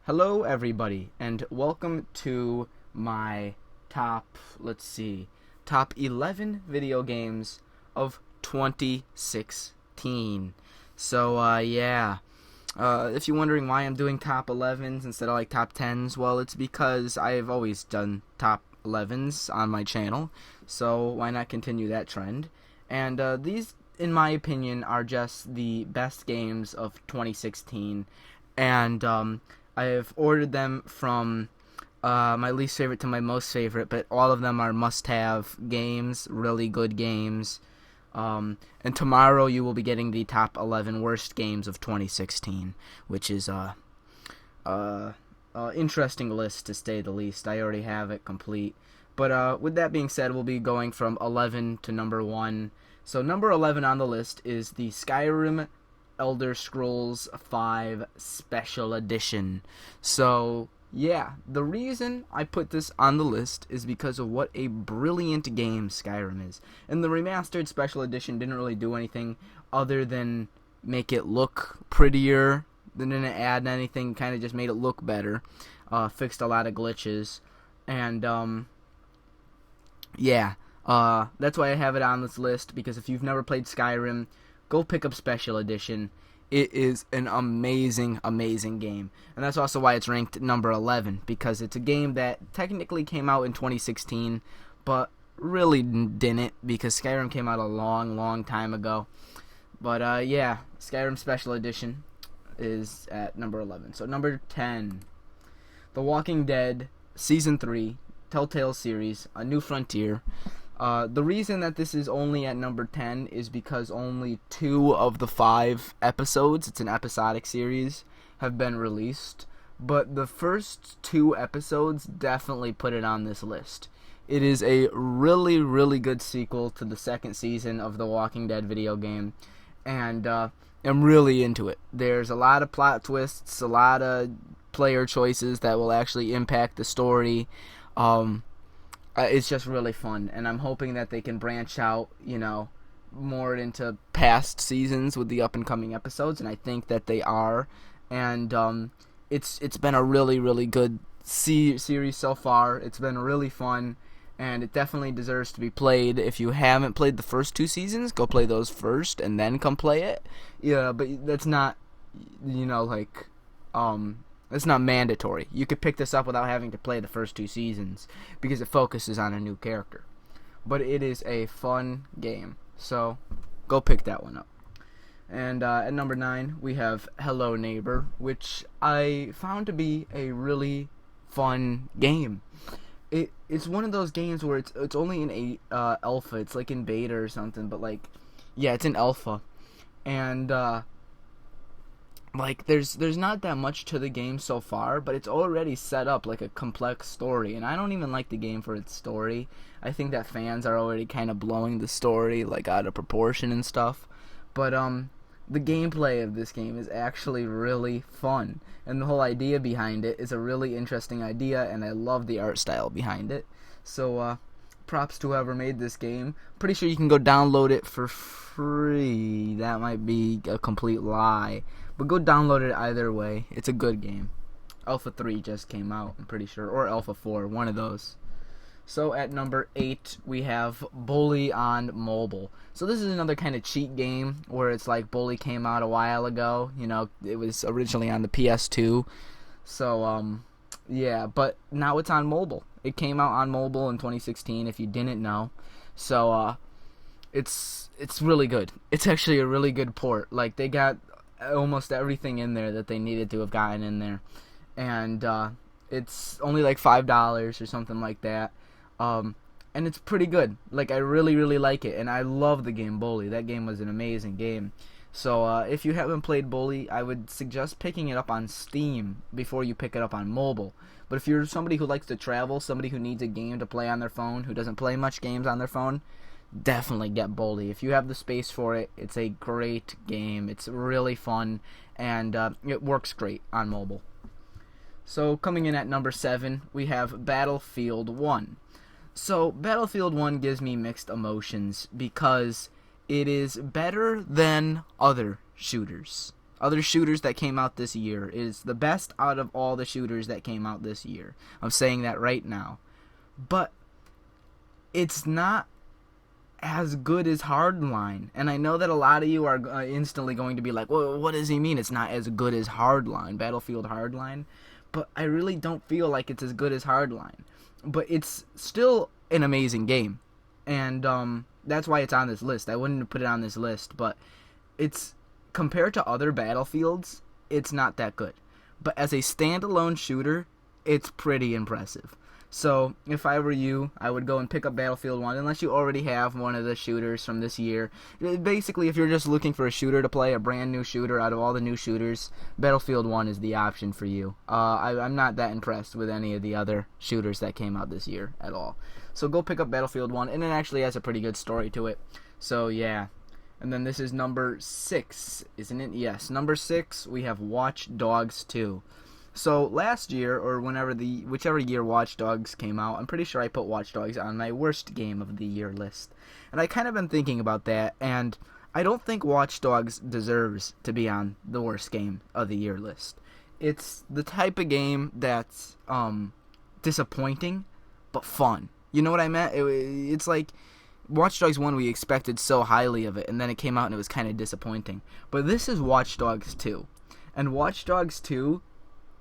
Hello, everybody, and welcome to my top 11 video games of 2016. If you're wondering why I'm doing top 11s instead of like top 10s, well, it's because I've always done top 11s on my channel, so why not continue that trend? And these, in my opinion, are just the best games of 2016, and I have ordered them from my least favorite to my most favorite, but all of them are must-have games, really good games. And tomorrow you will be getting the top 11 worst games of 2016, which is a interesting list to say the least. I already have it complete. But with that being said, we'll be going from 11 to number 1. So number 11 on the list is the Skyrim Elder Scrolls V Special Edition. So, yeah, the reason I put this on the list is because of what a brilliant game Skyrim is. And the remastered Special Edition didn't really do anything other than make it look prettier. They didn't add anything, kind of just made it look better. Fixed a lot of glitches. And, that's why I have it on this list, because if you've never played Skyrim, go pick up Special Edition. It is an amazing, amazing game. And that's also why it's ranked number 11, because it's a game that technically came out in 2016, but really didn't, because Skyrim came out a long, long time ago. But, Skyrim Special Edition is at number 11. So, number 10, The Walking Dead Season 3, Telltale Series, A New Frontier. The reason that this is only at number 10 is because only 2 of the 5 episodes, it's an episodic series, have been released. But the first 2 episodes definitely put it on this list. It is a really, really good sequel to the second season of the Walking Dead video game. And I'm really into it. There's a lot of plot twists, a lot of player choices that will actually impact the story. It's just really fun, and I'm hoping that they can branch out, more into past seasons with the up-and-coming episodes, and I think that they are. And it's been a really, really good series so far. It's been really fun, and it definitely deserves to be played. If you haven't played the first 2 seasons, go play those first, and then come play it. Yeah, but that's not, it's not mandatory. You could pick this up without having to play the first 2 seasons, because it focuses on a new character. But it is a fun game, so go pick that one up. And at number 9, we have Hello Neighbor, which I found to be a really fun game. It's one of those games where it's only in a alpha. It's like in beta or something, but it's in alpha. And there's not that much to the game so far, but it's already set up like a complex story, and I don't even like the game for its story. I think that fans are already kind of blowing the story out of proportion and stuff. But the gameplay of this game is actually really fun, and the whole idea behind it is a really interesting idea, and I love the art style behind it. So props to whoever made this game. Pretty sure you can go download it for free. That might be a complete lie, but go download it either way. It's a good game. Alpha 3 just came out, I'm pretty sure, or Alpha 4, one of those. So at number 8, we have Bully on mobile. So this is another kind of cheat game, where it's like Bully came out a while ago. It was originally on the PS2. So, but now it's on mobile. It came out on mobile in 2016, if you didn't know. So, it's really good. It's actually a really good port. They got almost everything in there that they needed to have gotten in there. And it's only $5 or something like that. And it's pretty good. I really, really like it. And I love the game Bully. That game was an amazing game. So if you haven't played Bully, I would suggest picking it up on Steam before you pick it up on mobile. But if you're somebody who likes to travel, somebody who needs a game to play on their phone, who doesn't play much games on their phone, definitely get Bully. If you have the space for it, it's a great game. It's really fun, and it works great on mobile. So coming in at number 7, we have Battlefield 1. So Battlefield 1 gives me mixed emotions, because it is better than other shooters. other shooters that came out this year. It is the best out of all the shooters that came out this year. I'm saying that right now. But it's not as good as Hardline. And I know that a lot of you are instantly going to be like, well, what does he mean it's not as good as Hardline, Battlefield Hardline? But I really don't feel like it's as good as Hardline. But it's still an amazing game. And that's why it's on this list. I wouldn't put it on this list, but it's, compared to other Battlefields, it's not that good. But as a standalone shooter, it's pretty impressive. So, if I were you, I would go and pick up Battlefield 1, unless you already have one of the shooters from this year. Basically, if you're just looking for a shooter to play, a brand new shooter out of all the new shooters, Battlefield 1 is the option for you. I'm not that impressed with any of the other shooters that came out this year at all. So go pick up Battlefield 1, and it actually has a pretty good story to it. So, yeah. And then this is number 6, isn't it? Yes, number 6, we have Watch Dogs 2. So last year, or whichever year Watch Dogs came out, I'm pretty sure I put Watch Dogs on my worst game of the year list. And I kind of been thinking about that, and I don't think Watch Dogs deserves to be on the worst game of the year list. It's the type of game that's disappointing, but fun. You know what I meant? It's like Watch Dogs 1, we expected so highly of it, and then it came out and it was kind of disappointing. But this is Watch Dogs 2. And Watch Dogs 2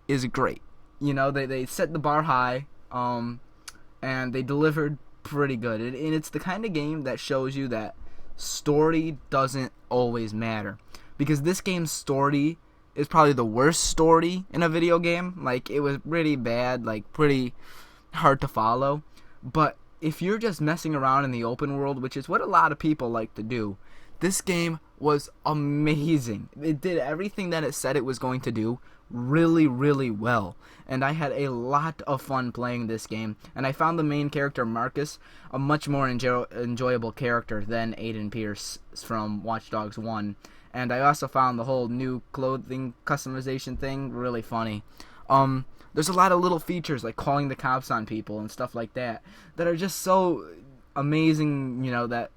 is great. You know, they set the bar high, and they delivered pretty good. And it's the kind of game that shows you that story doesn't always matter. Because this game's story is probably the worst story in a video game. Like, it was pretty bad, like, pretty hard to follow. But if you're just messing around in the open world, which is what a lot of people like to do, this game was amazing. It did everything that it said it was going to do really, really well. And I had a lot of fun playing this game. And I found the main character, Marcus, a much more enjoyable character than Aiden Pierce from Watch Dogs 1. And I also found the whole new clothing customization thing really funny. There's a lot of little features like calling the cops on people and stuff like that are just so amazing, you know, that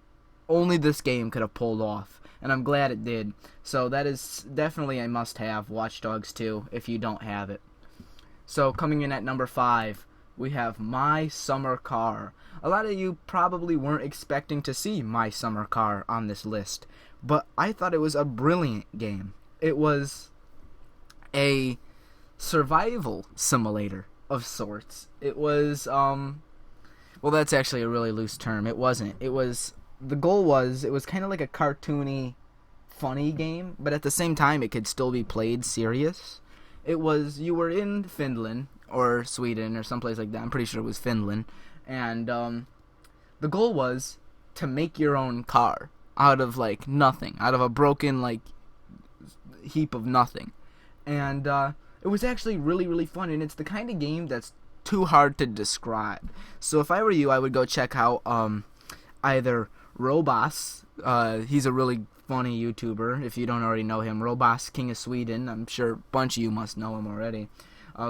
only this game could have pulled off. And I'm glad it did. So that is definitely a must-have, Watch Dogs 2, if you don't have it. So coming in at number 5, we have My Summer Car. A lot of you probably weren't expecting to see My Summer Car on this list, but I thought it was a brilliant game. It was a survival simulator of sorts. It was, well, that's actually a really loose term. It wasn't. It was... The goal was, it was kind of like a cartoony, funny game, but at the same time, it could still be played serious. It was, you were in Finland, or Sweden, or someplace like that. I'm pretty sure it was Finland. And the goal was to make your own car out of, like, nothing. Out of a broken, like, heap of nothing. And it was actually really, really fun. And it's the kind of game that's too hard to describe. So if I were you, I would go check out either Robas, he's a really funny YouTuber, if you don't already know him. Robas, King of Sweden, I'm sure a bunch of you must know him already.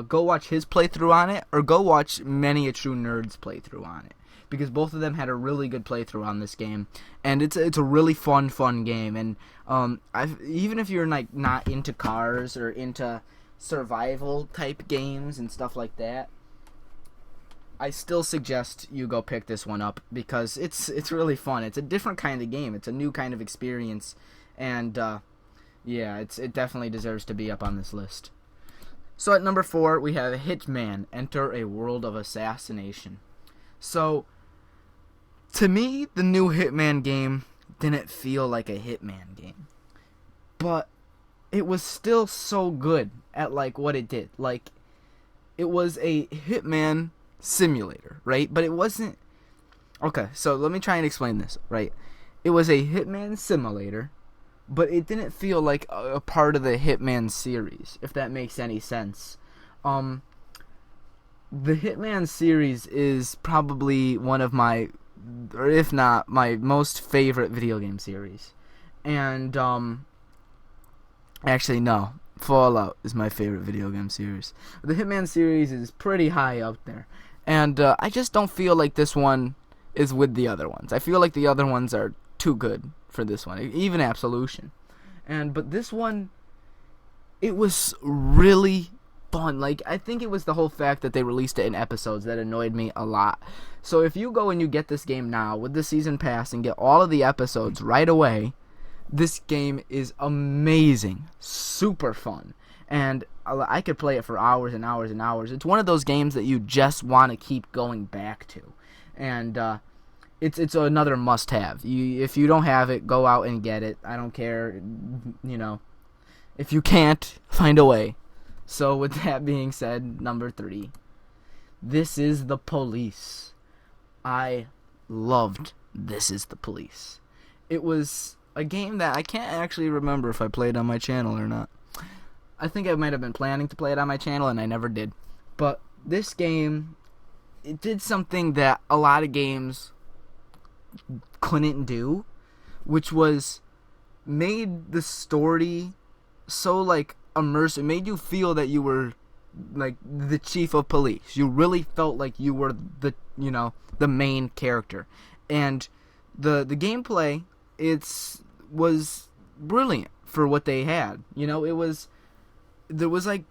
Go watch his playthrough on it, or go watch Many a True Nerd's playthrough on it. Because both of them had a really good playthrough on this game. And it's a really fun game. And even if you're like not into cars or into survival type games and stuff like that, I still suggest you go pick this one up because it's really fun. It's a different kind of game. It's a new kind of experience, and yeah, it definitely deserves to be up on this list. So at number 4, we have Hitman: Enter a World of Assassination. So to me, the new Hitman game didn't feel like a Hitman game, but it was still so good at like what it did. Like, it was a Hitman simulator, right? But it wasn't... Okay, so let me try and explain this, right? It was a Hitman simulator, but it didn't feel like a part of the Hitman series, if that makes any sense. The Hitman series is probably one of my, or if not, my most favorite video game series. And, actually, no. Fallout is my favorite video game series. The Hitman series is pretty high up there. And I just don't feel like this one is with the other ones. I feel like the other ones are too good for this one, even Absolution. But this one, it was really fun. Like, I think it was the whole fact that they released it in episodes that annoyed me a lot. So if you go and you get this game now with the season pass and get all of the episodes right away, this game is amazing, super fun, and I could play it for hours and hours and hours. It's one of those games that you just want to keep going back to, and it's another must-have. If you don't have it, go out and get it. I don't care, if you can't, find a way. So with that being said, number 3, This Is the Police. I loved This Is the Police. It was a game that I can't actually remember if I played on my channel or not. I think I might have been planning to play it on my channel and I never did. But this game, it did something that a lot of games couldn't do, which was made the story so like immersive. It made you feel that you were like the chief of police. You really felt like you were the main character. And the gameplay, was brilliant for what they had. There was like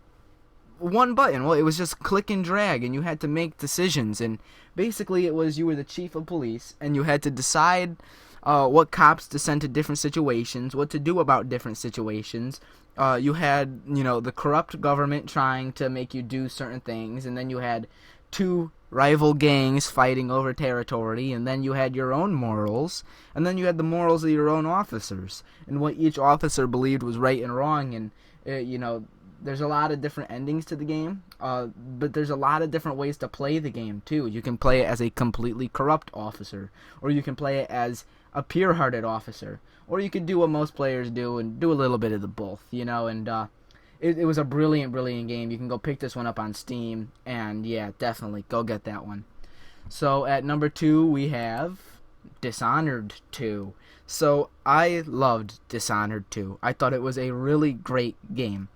one button. Well, it was just click and drag, and you had to make decisions. And basically, it was you were the chief of police, and you had to decide what cops to send to different situations, what to do about different situations. You had, the corrupt government trying to make you do certain things, and then you had 2 rival gangs fighting over territory, and then you had your own morals, and then you had the morals of your own officers, and what each officer believed was right and wrong. And there's a lot of different endings to the game, but there's a lot of different ways to play the game too. You can play it as a completely corrupt officer, or you can play it as a pure-hearted officer, or you could do what most players do and do a little bit of the both, and it was a brilliant game. You can go pick this one up on Steam, and yeah, definitely go get that one. So at number 2, we have Dishonored II. So I loved Dishonored II. I thought it was a really great game.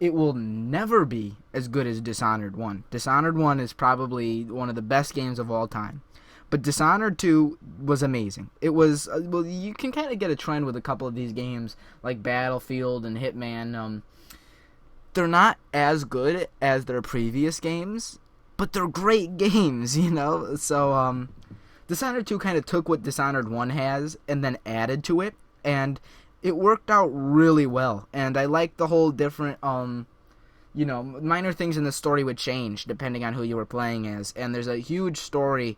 It will never be as good as Dishonored 1. Dishonored 1 is probably one of the best games of all time. But Dishonored 2 was amazing. It was, you can kind of get a trend with a couple of these games, like Battlefield and Hitman. They're not as good as their previous games, but they're great games, So, Dishonored 2 kind of took what Dishonored 1 has and then added to it, and it worked out really well. And I like the whole different, minor things in the story would change depending on who you were playing as. And there's a huge story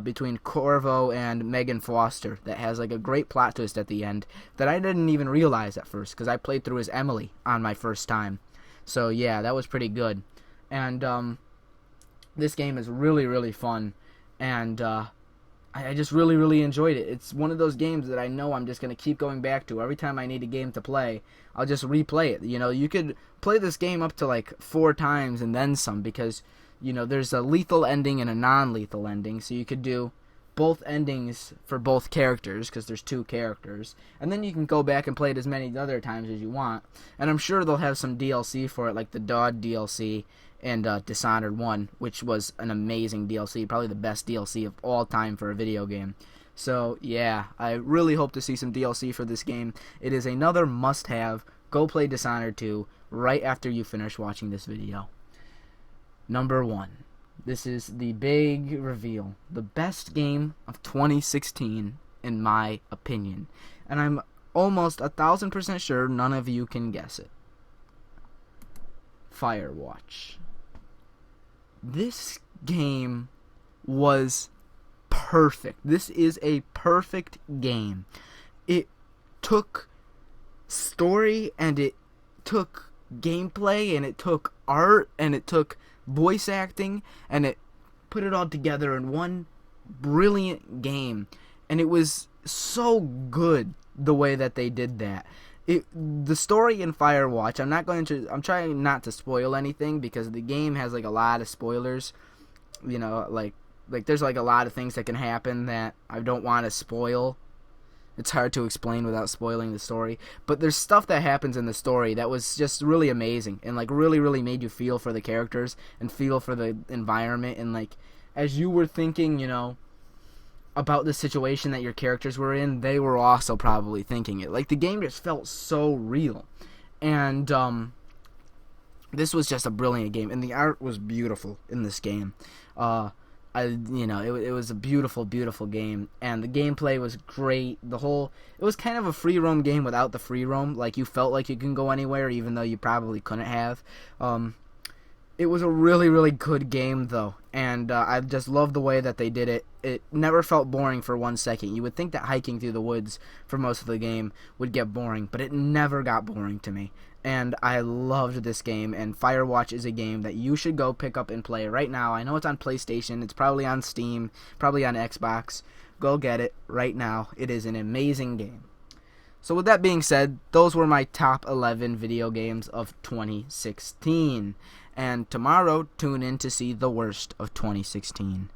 between Corvo and Megan Foster that has like a great plot twist at the end that I didn't even realize at first, because I played through as Emily on my first time. So yeah, that was pretty good. And this game is really, really fun, and I just really, really enjoyed it. It's one of those games that I know I'm just going to keep going back to. Every time I need a game to play, I'll just replay it. You could play this game up to like 4 times and then some, because there's a lethal ending and a non-lethal ending, so you could do both endings for both characters, because there's 2 characters, and then you can go back and play it as many other times as you want. And I'm sure they'll have some DLC for it, like the Dog DLC and Dishonored 1, which was an amazing DLC, probably the best DLC of all time for a video game. So yeah, I really hope to see some DLC for this game. It is another must-have. Go play Dishonored 2 right after you finish watching this video. Number 1. This is the big reveal. The best game of 2016, in my opinion. And I'm almost 1,000% sure none of you can guess it. Firewatch. This game was perfect. This is a perfect game. It took story, and it took gameplay, and it took art, and it took voice acting, and it put it all together in one brilliant game. And it was so good the way that they did that. The story in Firewatch, I'm trying not to spoil anything, because the game has like a lot of spoilers. Like there's like a lot of things that can happen that I don't want to spoil. It's hard to explain without spoiling the story. But there's stuff that happens in the story that was just really amazing, and like really, really made you feel for the characters and feel for the environment. And like as you were thinking, about the situation that your characters were in, they were also probably thinking it. Like the game just felt so real. And this was just a brilliant game, and the art was beautiful in this game. It was a beautiful, beautiful game, and the gameplay was great. It was kind of a free roam game without the free roam. Like, you felt like you can go anywhere, even though you probably couldn't have. It was a really, really good game, though, and I just love the way that they did it. It never felt boring for 1 second. You would think that hiking through the woods for most of the game would get boring, but it never got boring to me. And I loved this game, and Firewatch is a game that you should go pick up and play right now. I know it's on PlayStation, it's probably on Steam, probably on Xbox. Go get it right now. It is an amazing game. So with that being said, those were my top 11 video games of 2016. And tomorrow, tune in to see the worst of 2016.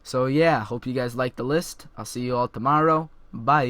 So yeah, hope you guys like the list. I'll see you all tomorrow. Bye.